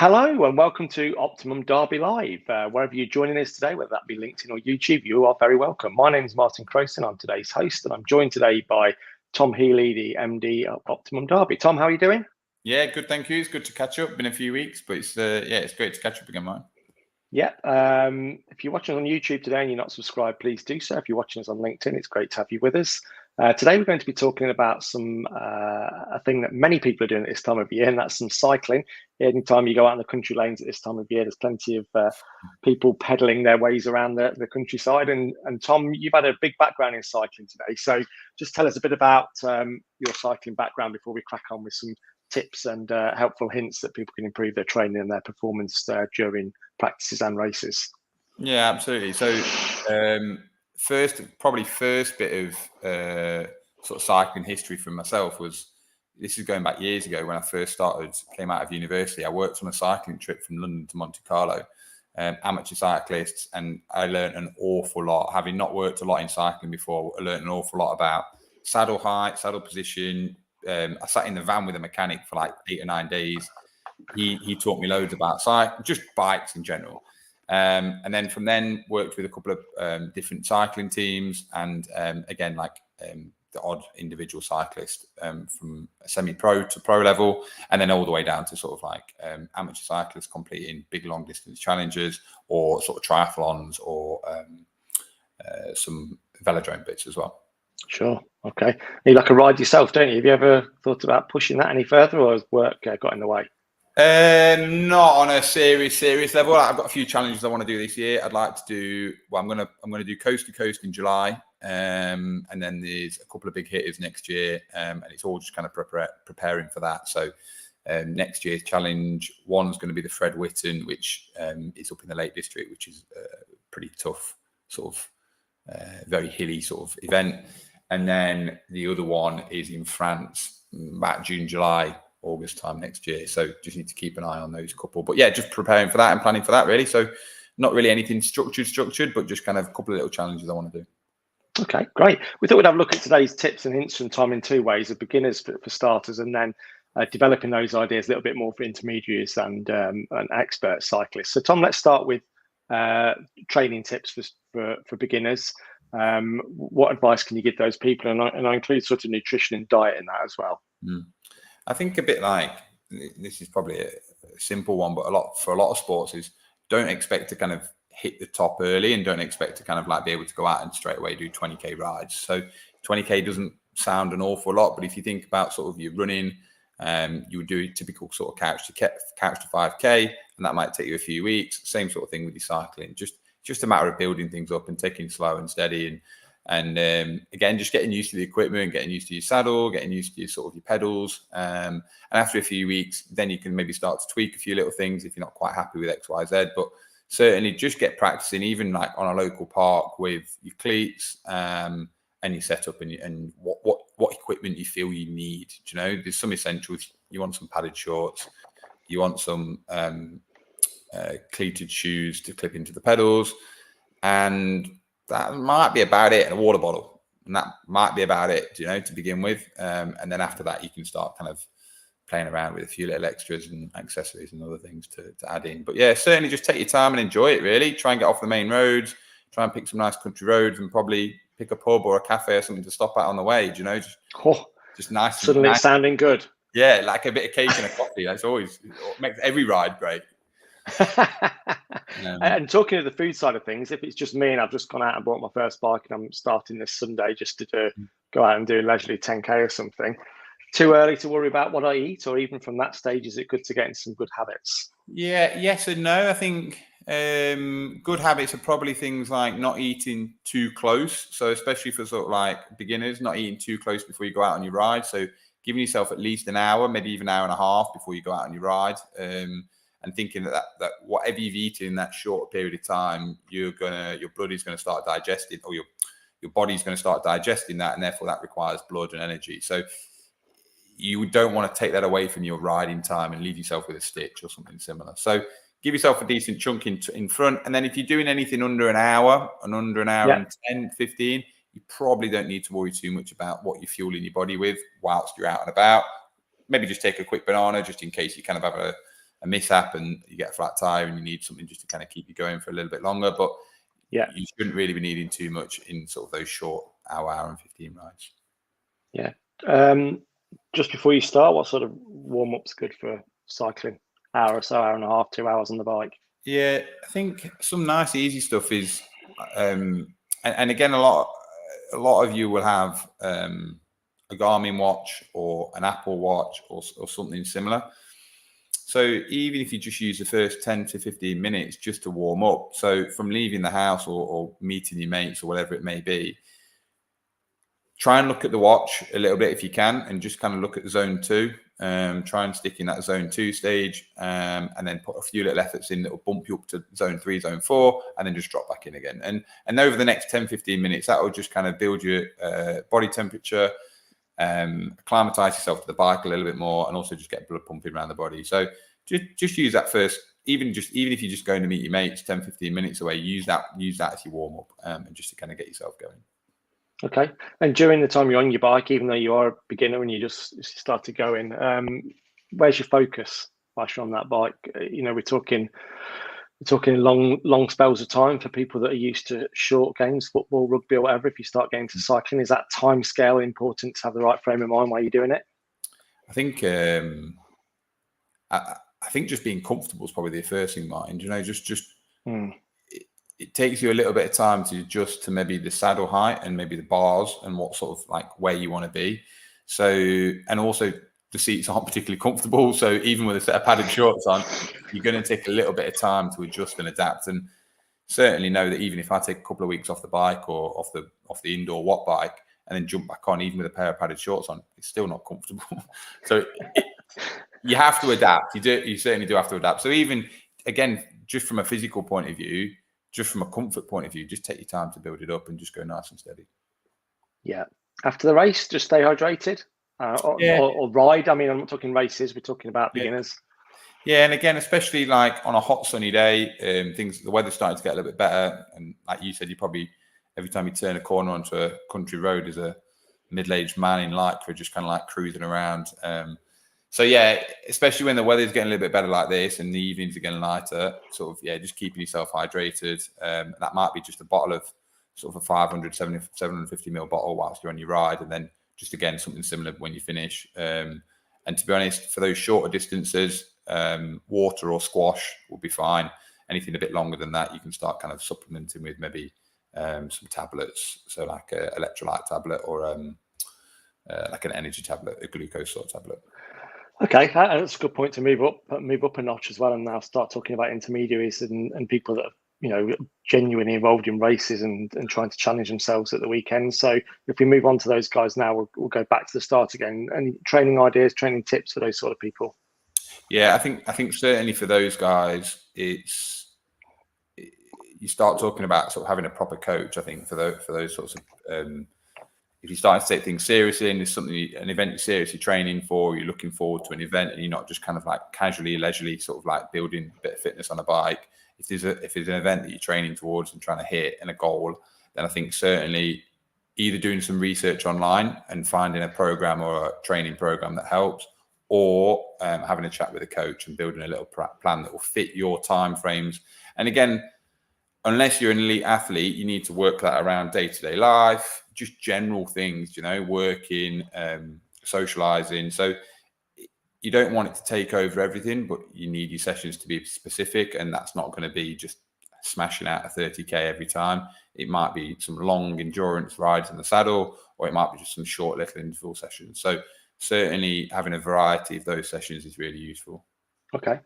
Hello and welcome to Optimum Derby Live. Wherever you're joining us today, whether that be LinkedIn or YouTube, you are very welcome. My name is Martin Crowson. I'm today's host, and I'm joined today by Tom Heeley, the MD of Optimum Derby. Tom, how are you doing? Yeah, good. Thank you. It's good to catch up. Been a few weeks, but it's it's great to catch up again, Martin. Yeah. If you're watching us on YouTube today and you're not subscribed, please do so. If you're watching us on LinkedIn, it's great to have you with us. Today, we're going to be talking about a thing that many people are doing at this time of year, and that's some cycling. Anytime you go out in the country lanes at this time of year, there's plenty of people pedaling their ways around the countryside. And Tom, you've had a big background in cycling today. So just tell us a bit about your cycling background before we crack on with some tips and helpful hints that people can improve their training and their performance during practices and races. Yeah, absolutely. So first bit of sort of cycling history for myself this is going back years ago when I first came out of university. I worked on a cycling trip from London to Monte Carlo, amateur cyclists, and I learned an awful lot. Having not worked a lot in cycling before, I learned an awful lot about saddle height, saddle position. I sat in the van with a mechanic for like 8 or 9 days. He taught me loads about just bikes in general. And then from then worked with a couple of different cycling teams and again, the odd individual cyclist from semi-pro to pro level, and then all the way down to sort of like amateur cyclists completing big long distance challenges or sort of triathlons or some velodrome bits as well. Sure. Okay. You like a ride yourself, don't you? Have you ever thought about pushing that any further, or has work got in the way? Not on a serious level. I've got a few challenges I want to do this year. I'd like to do. Well, I'm gonna do coast to coast in July, and then there's a couple of big hitters next year, and it's all just kind of preparing for that. So next year's challenge one's going to be the Fred Whitton, which is up in the Lake District, which is a pretty tough sort of very hilly sort of event. And then the other one is in France, about June, July, August time next year. So just need to keep an eye on those couple. But yeah, just preparing for that and planning for that really. So not really anything structured, but just kind of a couple of little challenges I want to do. Okay, great. We thought we'd have a look at today's tips and hints from Tom in two ways: of beginners for starters, and then developing those ideas a little bit more for intermediaries and expert cyclists. So Tom, let's start with training tips for beginners. What advice can you give those people? And I include sort of nutrition and diet in that as well. I think a bit like, this is probably a simple one, but for a lot of sports is don't expect to kind of hit the top early and don't expect to kind of like be able to go out and straight away do 20k rides. So 20k doesn't sound an awful lot, but if you think about sort of your running, you would do a typical sort of couch to 5k, and that might take you a few weeks. Same sort of thing with your cycling. Just a matter of building things up and taking it slow and steady, and again, just getting used to the equipment, getting used to your saddle, getting used to your sort of your pedals. And after a few weeks, then you can maybe start to tweak a few little things if you're not quite happy with X, Y, Z. But certainly just get practicing, even like on a local park with your cleats and your setup and what equipment you feel you need. Do you know, there's some essentials. You want some padded shorts. You want some cleated shoes to clip into the pedals, and that might be about it, and a water bottle, and that might be about it, you know, to begin with. And then after that, you can start kind of playing around with a few little extras and accessories and other things to add in. But yeah, certainly just take your time and enjoy it, really. Try and get off the main roads, try and pick some nice country roads, and probably pick a pub or a cafe or something to stop at on the way, you know, just nice. Suddenly nice. It's sounding good. Yeah, like a bit of cake and a coffee. That's always makes every ride great. And talking of the food side of things, if it's just me and I've just gone out and bought my first bike and I'm starting this Sunday just to go out and do leisurely 10k or something, too early to worry about what I eat, or even from that stage, is it good to get in some good habits? Yeah, yes and no. I think good habits are probably things like not eating too close. So especially for sort of like beginners, not eating too close before you go out on your ride. So giving yourself at least an hour, maybe even an hour and a half before you go out on your ride. And thinking that whatever you've eaten in that short period of time, your blood is going to start digesting, or your body's going to start digesting that, and therefore that requires blood and energy. So you don't want to take that away from your riding time and leave yourself with a stitch or something similar. So give yourself a decent chunk in front, and then if you're doing anything under an hour and 10, 15, you probably don't need to worry too much about what you're fueling your body with whilst you're out and about. Maybe just take a quick banana just in case you kind of have mishap and you get a flat tire and you need something just to kind of keep you going for a little bit longer. But you shouldn't really be needing too much in sort of those short hour and 15 rides. Yeah. Just before you start, what sort of warm-up's good for cycling? Hour or so, hour and a half, 2 hours on the bike? Yeah, I think some nice easy stuff is, and again, a lot of you will have a Garmin watch or an Apple Watch or something similar. So even if you just use the first 10 to 15 minutes just to warm up, so from leaving the house or meeting your mates or whatever it may be, try and look at the watch a little bit if you can, and just kind of look at zone 2. Try and stick in that zone 2 stage, and then put a few little efforts in that will bump you up to zone 3, zone 4, and then just drop back in again. And over the next 10, 15 minutes, that will just kind of build your body temperature, acclimatize yourself to the bike a little bit more, and also just get blood pumping around the body. So just use that first, even if you're just going to meet your mates 10, 15 minutes away, use that as your warm up, and just to kind of get yourself going. Okay. And during the time you're on your bike, even though you are a beginner and you just started going, where's your focus whilst you're on that bike? We're talking long spells of time for people that are used to short games, football, rugby, or whatever. If you start getting to cycling, is that time scale important to have the right frame of mind while you're doing it? I think I think just being comfortable is probably the first thing, Martin. It takes you a little bit of time to adjust to maybe the saddle height and maybe the bars and what sort of like where you want to be. So, and also the seats aren't particularly comfortable. So even with a set of padded shorts on, you're going to take a little bit of time to adjust and adapt. And certainly know that even if I take a couple of weeks off the bike or off the indoor watt bike and then jump back on, even with a pair of padded shorts on, it's still not comfortable. So you have to adapt. You certainly do have to adapt. So even, again, just from a physical point of view, just from a comfort point of view, just take your time to build it up and just go nice and steady. Yeah. After the race, just stay hydrated or ride. I mean, I'm not talking races. We're talking about beginners. Yeah, and again, especially like on a hot sunny day, the weather's starting to get a little bit better. And like you said, you probably, every time you turn a corner onto a country road, as a middle-aged man in lycra just kind of like cruising around. So yeah, especially when the weather's getting a little bit better like this and the evenings are getting lighter, just keeping yourself hydrated. That might be just a bottle of sort of a 750 ml bottle whilst you're on your ride, and then just again something similar when you finish. And to be honest, for those shorter distances, water or squash will be fine. Anything a bit longer than that, you can start kind of supplementing with maybe some tablets, so like an electrolyte tablet or like an energy tablet, a glucose sort of tablet. Okay, that's a good point to move up a notch as well, and now start talking about intermediaries and people that are genuinely involved in races and trying to challenge themselves at the weekend. So if we move on to those guys now, we'll go back to the start again. Any training ideas, training tips for those sort of people? Yeah, I think certainly for those guys, you start talking about sort of having a proper coach. I think for those sorts of if you're starting to take things seriously and there's an event you're seriously training for, you're looking forward to an event and you're not just kind of like casually, leisurely sort of like building a bit of fitness on a bike. If there's an event that you're training towards and trying to hit and a goal, then I think certainly either doing some research online and finding a program or a training program that helps, or having a chat with a coach and building a little plan that will fit your time frames. And again, unless you're an elite athlete, you need to work that around day-to-day life, just general things, working, socializing. So you don't want it to take over everything, but you need your sessions to be specific. And that's not going to be just smashing out a 30K every time. It might be some long endurance rides in the saddle, or it might be just some short little interval sessions. So certainly having a variety of those sessions is really useful. Okay.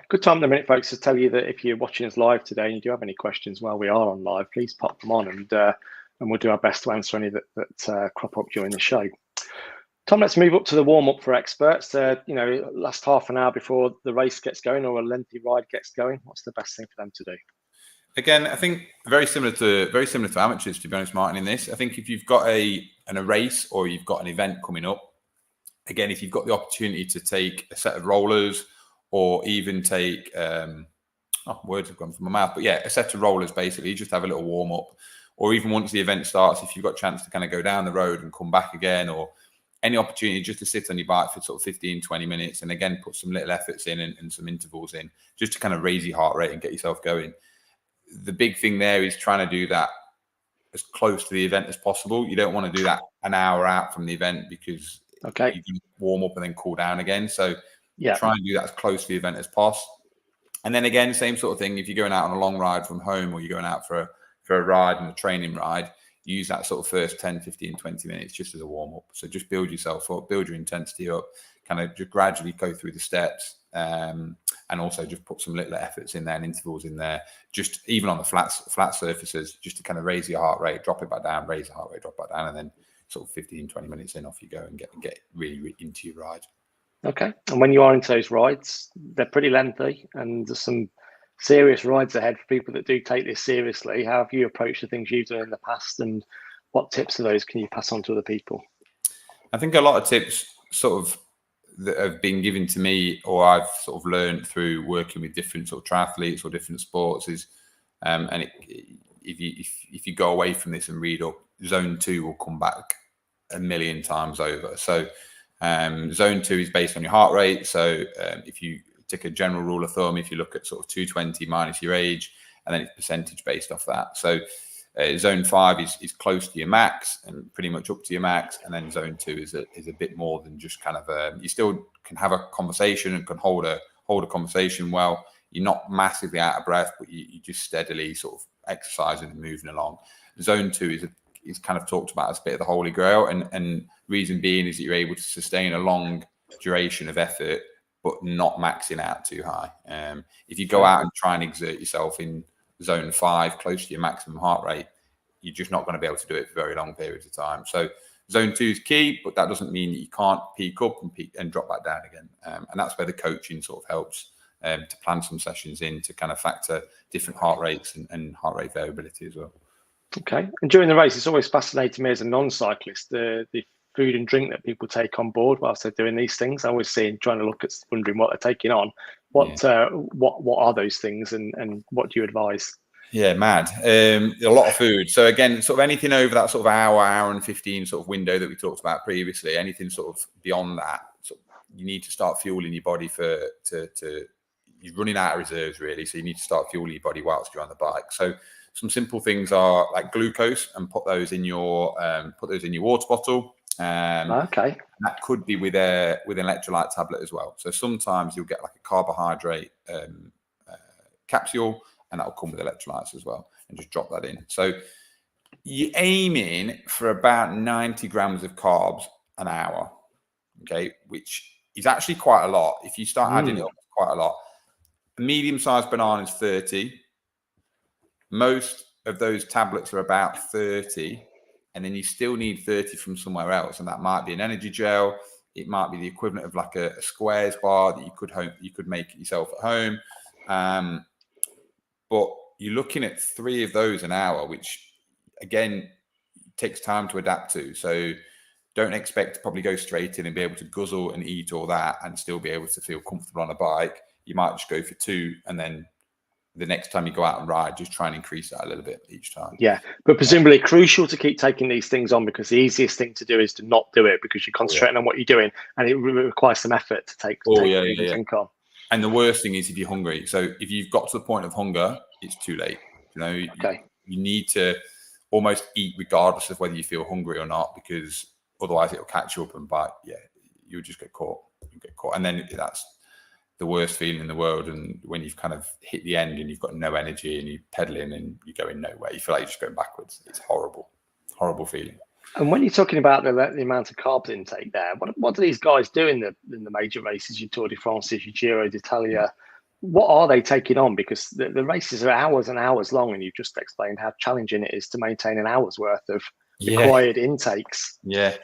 Good time in a minute, folks, to tell you that if you're watching us live today and you do have any questions while we are on live, please pop them on and we'll do our best to answer any that crop up during the show. Tom, let's move up to the warm-up for experts. Last half an hour before the race gets going or a lengthy ride gets going, what's the best thing for them to do? Again, I think very similar to amateurs, to be honest, Martin, in this. I think if you've got a race or you've got an event coming up, again, if you've got the opportunity to take a set of rollers or even take, words have gone from my mouth, but yeah, a set of rollers, basically, just have a little warm up. Or even once the event starts, if you've got a chance to kind of go down the road and come back again, or any opportunity just to sit on your bike for sort of 15, 20 minutes, and again, put some little efforts in and some intervals in, just to kind of raise your heart rate and get yourself going. The big thing there is trying to do that as close to the event as possible. You don't want to do that an hour out from the event, because you can warm up and then cool down again. So try and do that as close to the event as possible. And then again, same sort of thing. If you're going out on a long ride from home, or you're going out for a ride and a training ride, use that sort of first 10, 15, 20 minutes just as a warm up. So just build yourself up, build your intensity up, kind of just gradually go through the steps. And also just put some little efforts in there and intervals in there, just even on the flat surfaces, just to kind of raise your heart rate, drop it back down, raise the heart rate, drop it back down, and then sort of 15, 20 minutes in, off you go and get really into your ride. Okay. And when you are into those rides, they're pretty lengthy, and there's some serious rides ahead for people that do take this seriously. How have you approached the things you've done in the past, and what tips of those can you pass on to other people? I think a lot of tips sort of that have been given to me, or I've sort of learned through working with different sort of triathletes or different sports, is if you go away from this and read up, zone 2 will come back a million times over. So zone 2 is based on your heart rate. So if you take a general rule of thumb, if you look at sort of 220 minus your age, and then it's percentage based off that. So zone 5 is close to your max and pretty much up to your max, and then zone 2 is a bit more than just kind of you still can have a conversation and can hold a conversation well. You're not massively out of breath, but you just steadily sort of exercising and moving along. Zone 2 is kind of talked about as a bit of the holy grail, and reason being is that you're able to sustain a long duration of effort but not maxing out too high. If you go out and try and exert yourself in zone 5, close to your maximum heart rate, you're just not going to be able to do it for very long periods of time. So zone 2 is key, but that doesn't mean that you can't peak up and drop back down again. And that's where the coaching sort of helps to plan some sessions in to kind of factor different heart rates and heart rate variability as well. Okay. And during the race, it's always fascinated me as a non-cyclist, the food and drink that people take on board whilst they're doing these things. I always see, trying to look at, wondering what they're taking on. What are those things, and what do you advise? Yeah, mad. A lot of food. So again, sort of anything over that sort of hour and 15 sort of window that we talked about previously, anything sort of beyond that, you need to start fueling your body you're running out of reserves really. So you need to start fueling your body whilst you're on the bike. So some simple things are like glucose, and put those in your water bottle. Okay. That could be with an electrolyte tablet as well. So sometimes you'll get like a carbohydrate capsule, and that'll come with electrolytes as well, and just drop that in. So you're aiming for about 90 grams of carbs an hour, okay, which is actually quite a lot. If you start adding it up, it's quite a lot. A medium-sized banana is 30. Most of those tablets are about 30, and then you still need 30 from somewhere else, and that might be an energy gel. It might be the equivalent of like a Squares bar that you could make yourself at home. But you're looking at 3 of those an hour, which again takes time to adapt to. So don't expect to probably go straight in and be able to guzzle and eat all that and still be able to feel comfortable on a bike. You might just go for 2, and then the next time you go out and ride, just try and increase that a little bit each time. Yeah, but presumably crucial to keep taking these things on, because the easiest thing to do is to not do it, because you're concentrating on what you're doing, and it requires some effort to take drink on. And the worst thing is if you're hungry. So if you've got to the point of hunger, it's too late. You need to almost eat regardless of whether you feel hungry or not, because otherwise it'll catch you up and bite. Yeah, you'll just get caught. And then that's the worst feeling in the world. And when you've kind of hit the end and you've got no energy and you're pedaling and you're going nowhere, you feel like you're just going backwards. It's horrible feeling. And when you're talking about the amount of carbs intake there, what do these guys do in the major races, your Tour de France, your Giro d'Italia? What are they taking on? Because the races are hours and hours long, and you've just explained how challenging it is to maintain an hour's worth of required intakes. Yeah.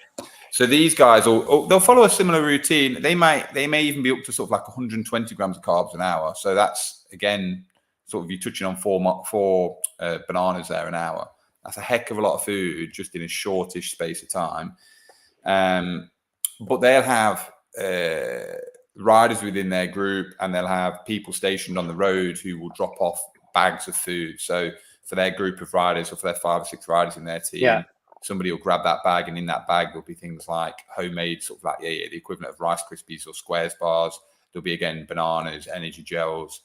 So these guys, they'll follow a similar routine. They may even be up to sort of like 120 grams of carbs an hour. So that's, again, sort of you're touching on four bananas there an hour. That's a heck of a lot of food just in a shortish space of time. But they'll have riders within their group, and they'll have people stationed on the road who will drop off bags of food. So for their group of riders, or for their 5 or 6 riders in their team, somebody will grab that bag, and in that bag there'll be things like homemade sort of like the equivalent of Rice Krispies or Squares bars. There'll be again bananas, energy gels,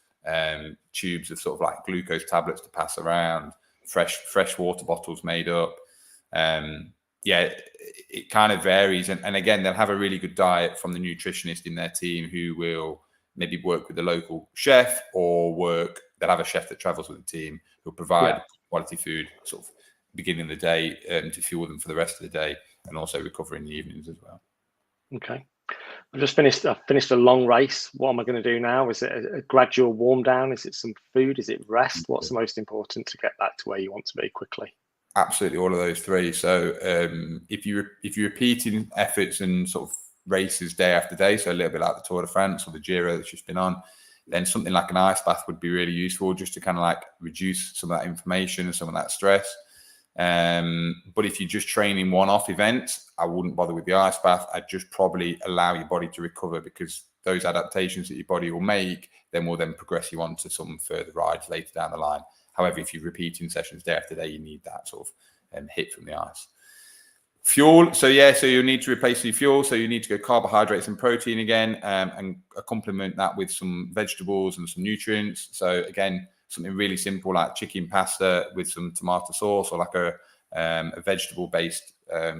tubes of sort of like glucose tablets to pass around, fresh water bottles made up. It kind of varies, and again they'll have a really good diet from the nutritionist in their team, who will maybe work with the local chef, or they'll have a chef that travels with the team who'll provide quality food sort of beginning of the day to fuel them for the rest of the day, and also recover in the evenings as well. Okay. I've finished a long race. What am I going to do now? Is it a gradual warm down? Is it some food? Is it rest? What's the most important to get back to where you want to be quickly? Absolutely, all of those three. So if you're repeating efforts and sort of races day after day, so a little bit like the Tour de France or the Giro that's just been on, then something like an ice bath would be really useful, just to kind of like reduce some of that inflammation and some of that stress. But if you're just training one-off events, I wouldn't bother with the ice bath. I'd just probably allow your body to recover, because those adaptations that your body will make will then progress you on to some further rides later down the line. However, if you're repeating sessions day after day, you need that sort of hit from the ice. Fuel. So you'll need to replace your fuel. So you need to go carbohydrates and protein again, and complement that with some vegetables and some nutrients. So again, something really simple like chicken pasta with some tomato sauce, or like a vegetable-based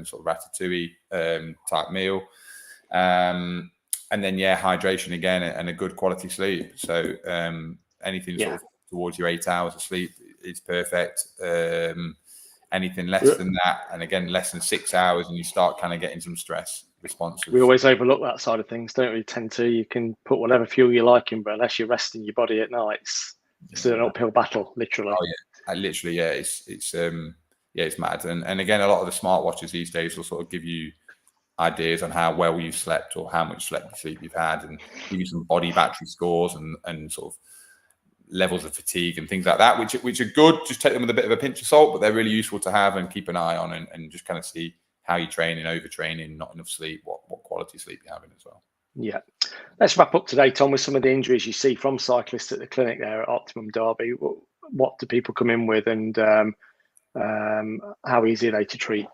sort of ratatouille type meal. And then hydration again, and a good quality sleep. So anything sort of towards your 8 hours of sleep is perfect. Anything less than that, and again less than 6 hours, and you start kind of getting some stress responses. We always overlook that side of things, don't we? Tend to. You can put whatever fuel you like in, but unless you're resting your body at night, it's an uphill battle, literally. Oh yeah, literally, yeah. It's mad. And again, a lot of the smartwatches these days will sort of give you ideas on how well you've slept, or how much sleep you've had, and give you some body battery scores and sort of levels of fatigue and things like that, which are good. Just take them with a bit of a pinch of salt, but they're really useful to have and keep an eye on, and just kind of see how you're training, overtraining, not enough sleep, what quality sleep you're having as well. Yeah. Let's wrap up today, Tom, with some of the injuries you see from cyclists at the clinic there at Optimum Derby. What do people come in with, and how easy are they to treat?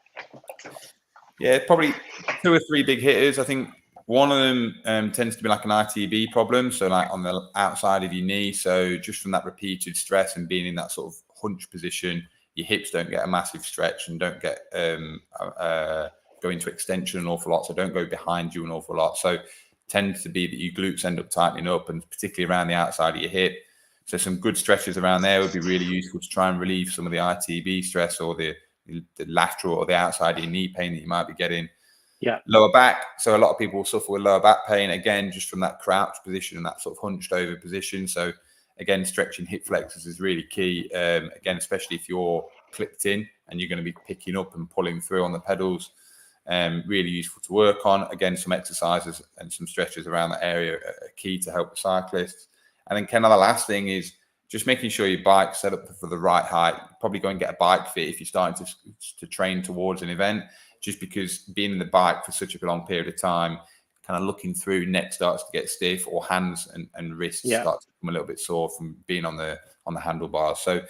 Yeah, probably 2 or 3 big hitters. I think one of them tends to be like an ITB problem, so like on the outside of your knee. So just from that repeated stress and being in that sort of hunch position, your hips don't get a massive stretch and don't get go into extension an awful lot. So don't go behind you an awful lot. So tends to be that your glutes end up tightening up, and particularly around the outside of your hip. So some good stretches around there would be really useful to try and relieve some of the ITB stress, or the lateral or the outside of your knee pain that you might be getting. Yeah. Lower back. So a lot of people will suffer with lower back pain, again, just from that crouch position and that sort of hunched over position. So again, stretching hip flexors is really key. Again, especially if you're clipped in and you're going to be picking up and pulling through on the pedals. Really useful to work on. Again, some exercises and some stretches around that area are key to help the cyclists. And then kind of the last thing is just making sure your bike's set up for the right height. Probably go and get a bike fit if you're starting to train towards an event, just because being in the bike for such a long period of time, kind of looking through, neck starts to get stiff, or hands and wrists start to become a little bit sore from being on the handlebars. So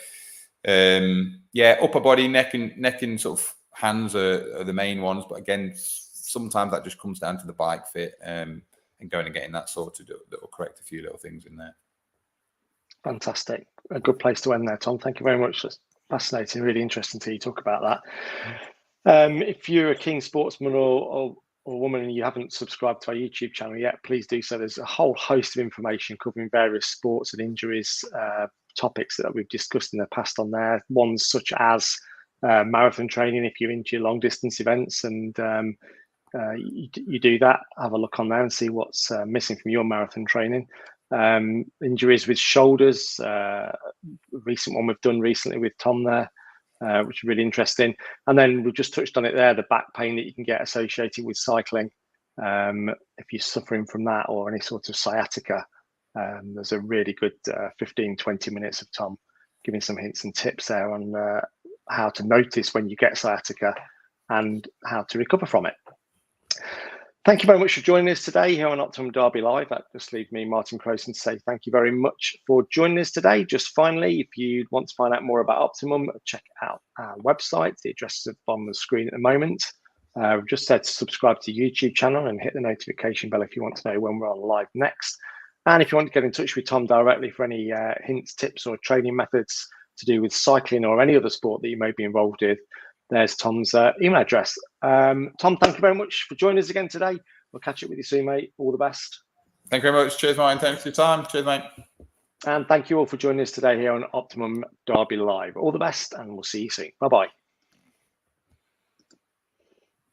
upper body, neck and sort of hands are the main ones. But again, sometimes that just comes down to the bike fit and going and getting that sorted that will correct a few little things in there. Fantastic. A good place to end there, Tom. Thank you very much. That's fascinating, really interesting to hear you talk about that. If you're a keen sportsman or woman and you haven't subscribed to our YouTube channel yet, please do so. There's a whole host of information covering various sports and injuries, topics that we've discussed in the past on there. Ones such as marathon training, if you're into your long distance events and you do that, have a look on there and see what's missing from your marathon training. Injuries with shoulders, recent one we've done recently with Tom there, which is really interesting. And then we've just touched on it there, the back pain that you can get associated with cycling. If you're suffering from that or any sort of sciatica, there's a really good 15-20 minutes of Tom giving some hints and tips there on how to notice when you get sciatica and how to recover from it. Thank you very much for joining us today here on Optimum Derby Live. That just leaves me, Martin Crowson, to say thank you very much for joining us today. Just finally, if you want to find out more about Optimum, check out our website. The address is on the screen at the moment. We've just said to subscribe to the YouTube channel and hit the notification bell if you want to know when we're on live next. And if you want to get in touch with Tom directly for any hints, tips, or training methods to do with cycling or any other sport that you may be involved with, there's Tom's email address. Tom, thank you very much for joining us again today. We'll catch up with you soon, mate. All the best. Thank you very much. Cheers, Martin. Thanks for your time. Cheers, mate. And thank you all for joining us today here on Optimum Derby Live. All the best, and we'll see you soon. Bye-bye.